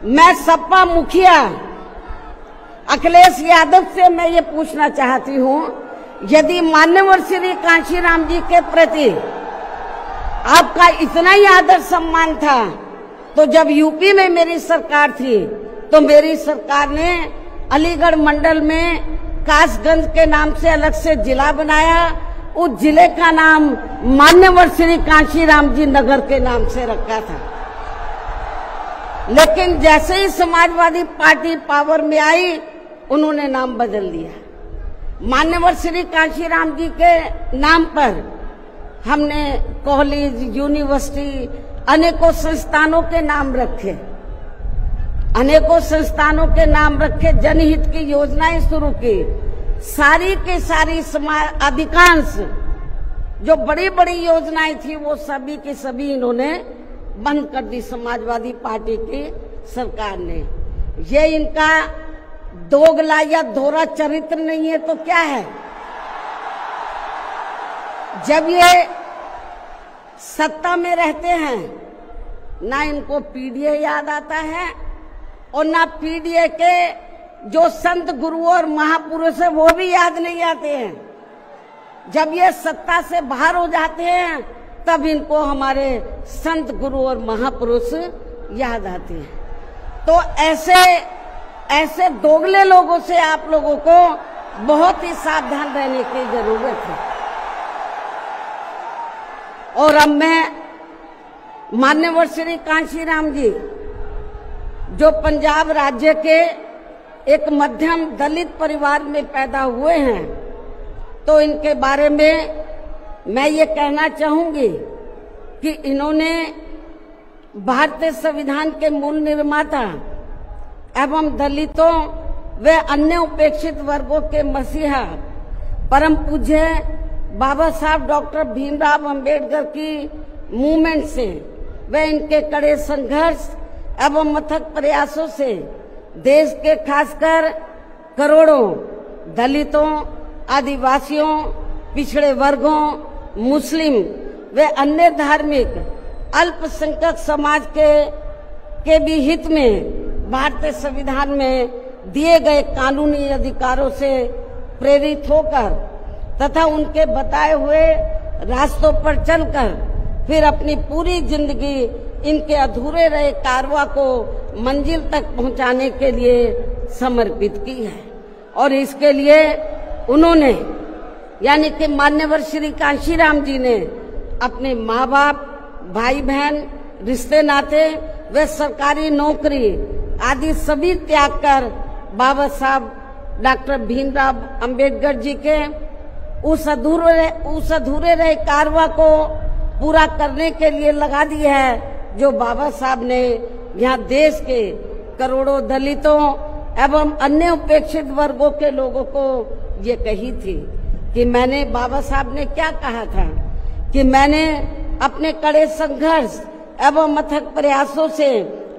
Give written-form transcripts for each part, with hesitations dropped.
मैं सपा मुखिया अखिलेश यादव से मैं ये पूछना चाहती हूँ, यदि मान्यवर श्री कांशीराम जी के प्रति आपका इतना ही आदर सम्मान था, तो जब यूपी में मेरी सरकार थी तो मेरी सरकार ने अलीगढ़ मंडल में कासगंज के नाम से अलग से जिला बनाया। उस जिले का नाम मान्यवर श्री कांशीराम जी नगर के नाम से रखा था। लेकिन जैसे ही समाजवादी पार्टी पावर में आई, उन्होंने नाम बदल दिया। मान्यवर श्री कांशीराम जी के नाम पर हमने कॉलेज, यूनिवर्सिटी, अनेकों संस्थानों के नाम रखे, अनेकों संस्थानों के नाम रखे, जनहित की योजनाएं शुरू की। सारी के सारी अधिकांश जो बड़ी बड़ी योजनाएं थी वो सभी की सभी इन्होंने बंद कर दी समाजवादी पार्टी की सरकार ने। ये इनका दोगला या दोहरा चरित्र नहीं है तो क्या है? जब ये सत्ता में रहते हैं, ना इनको पीडीए याद आता है और ना पीडीए के जो संत गुरु और महापुरुष है वो भी याद नहीं आते हैं। जब ये सत्ता से बाहर हो जाते हैं तब इनको हमारे संत गुरु और महापुरुष याद आते हैं। तो ऐसे दोगले लोगों से आप लोगों को बहुत ही सावधान रहने की जरूरत है। और अब मैं मान्यवर श्री कांशीराम जी जो पंजाब राज्य के एक मध्यम दलित परिवार में पैदा हुए हैं, तो इनके बारे में मैं ये कहना चाहूंगी कि इन्होंने भारतीय संविधान के मूल निर्माता एवं दलितों व अन्य उपेक्षित वर्गों के मसीहा परम पूज्य बाबा साहब डॉक्टर भीमराव अंबेडकर की मूवमेंट से व इनके कड़े संघर्ष एवं अथक प्रयासों से देश के खासकर करोड़ों दलितों, आदिवासियों, पिछड़े वर्गों, मुस्लिम व अन्य धार्मिक अल्पसंख्यक समाज के भी हित में भारतीय संविधान में दिए गए कानूनी अधिकारों से प्रेरित होकर तथा उनके बताए हुए रास्तों पर चलकर फिर अपनी पूरी जिंदगी इनके अधूरे रहे कारवां को मंजिल तक पहुंचाने के लिए समर्पित की है। और इसके लिए उन्होंने यानी कि मान्यवर श्री कांशीराम जी ने अपने माँ बाप, भाई बहन, रिश्ते नाते व सरकारी नौकरी आदि सभी त्याग कर बाबा साहब डॉक्टर भीमराव अंबेडकर जी के उस अधूरे रहे कारवां को पूरा करने के लिए लगा दी है, जो बाबा साहब ने यहाँ देश के करोड़ों दलितों एवं अन्य उपेक्षित वर्गों के लोगों को ये कही थी कि मैंने, बाबा साहब ने क्या कहा था कि मैंने अपने कड़े संघर्ष एवं अथक प्रयासों से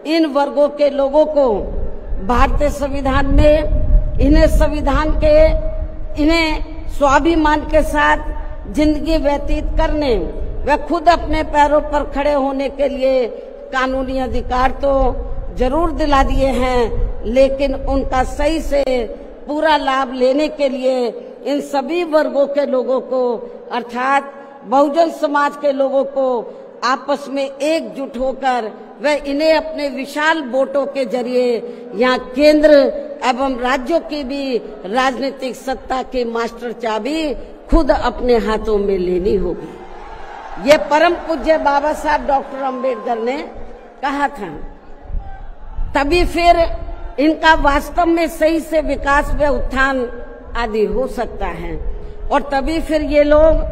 इन वर्गों के लोगों को भारतीय संविधान में इन्हें स्वाभिमान के साथ जिंदगी व्यतीत करने व खुद अपने पैरों पर खड़े होने के लिए कानूनी अधिकार तो जरूर दिला दिए हैं, लेकिन उनका सही से पूरा लाभ लेने के लिए इन सभी वर्गों के लोगों को अर्थात बहुजन समाज के लोगों को आपस में एकजुट होकर व इन्हें अपने विशाल वोटों के जरिए यहाँ केंद्र एवं राज्यों की भी राजनीतिक सत्ता की मास्टर चाबी खुद अपने हाथों में लेनी होगी। ये परम पूज्य बाबा साहब डॉक्टर अंबेडकर ने कहा था। तभी फिर इनका वास्तव में सही से विकास व उत्थान आदि हो सकता है और तभी फिर ये लोग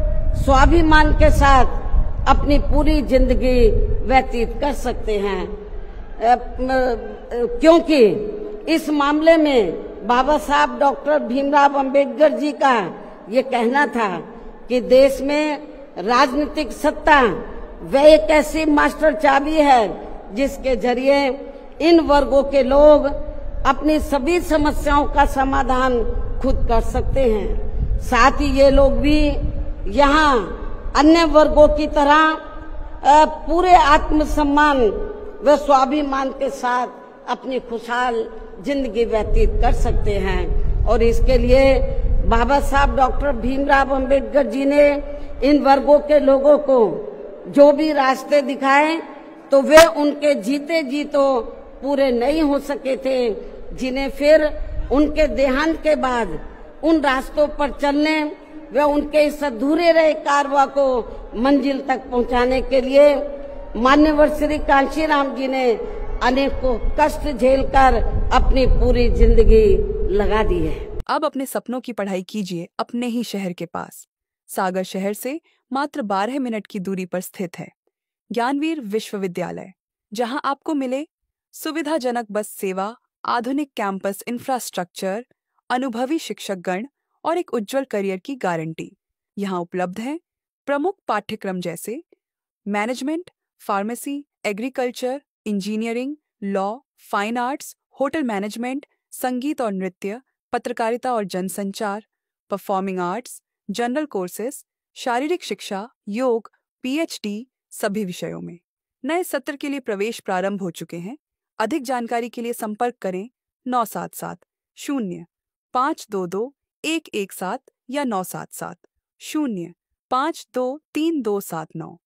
स्वाभिमान के साथ अपनी पूरी जिंदगी व्यतीत कर सकते हैं, क्योंकि इस मामले में बाबा साहब डॉक्टर भीमराव अंबेडकर जी का ये कहना था कि देश में राजनीतिक सत्ता वह एक ऐसी मास्टर चाबी है जिसके जरिए इन वर्गों के लोग अपनी सभी समस्याओं का समाधान खुद कर सकते हैं। साथ ही ये लोग भी यहाँ अन्य वर्गों की तरह पूरे आत्मसम्मान व स्वाभिमान के साथ अपनी खुशहाल जिंदगी व्यतीत कर सकते हैं। और इसके लिए बाबा साहब डॉक्टर भीमराव अंबेडकर जी ने इन वर्गों के लोगों को जो भी रास्ते दिखाए तो वे उनके जीते जी तो पूरे नहीं हो सके थे, जिन्हें फिर उनके देहांत के बाद उन रास्तों पर चलने व उनके इस अधूरे रहे कारवां को मंजिल तक पहुंचाने के लिए मान्यवर श्री कांशीराम जी ने अनेकों कष्ट झेलकर अपनी पूरी जिंदगी लगा दी है। अब अपने सपनों की पढ़ाई कीजिए अपने ही शहर के पास। सागर शहर से मात्र 12 मिनट की दूरी पर स्थित है ज्ञानवीर विश्वविद्यालय, जहां आपको मिले सुविधाजनक बस सेवा, आधुनिक कैंपस इंफ्रास्ट्रक्चर, अनुभवी शिक्षकगण और एक उज्जवल करियर की गारंटी। यहाँ उपलब्ध है प्रमुख पाठ्यक्रम जैसे management, pharmacy, agriculture, engineering, law, fine arts, hotel management, संगीत और नृत्य, पत्रकारिता और जनसंचार, परफॉर्मिंग आर्ट्स, जनरल कोर्सेज, शारीरिक शिक्षा, योग, पीएचडी सभी विषयों में। नए सत्र के लिए प्रवेश प्रारंभ हो चुके हैं। अधिक जानकारी के लिए संपर्क करें 977-0522-117 या 977-0523-279।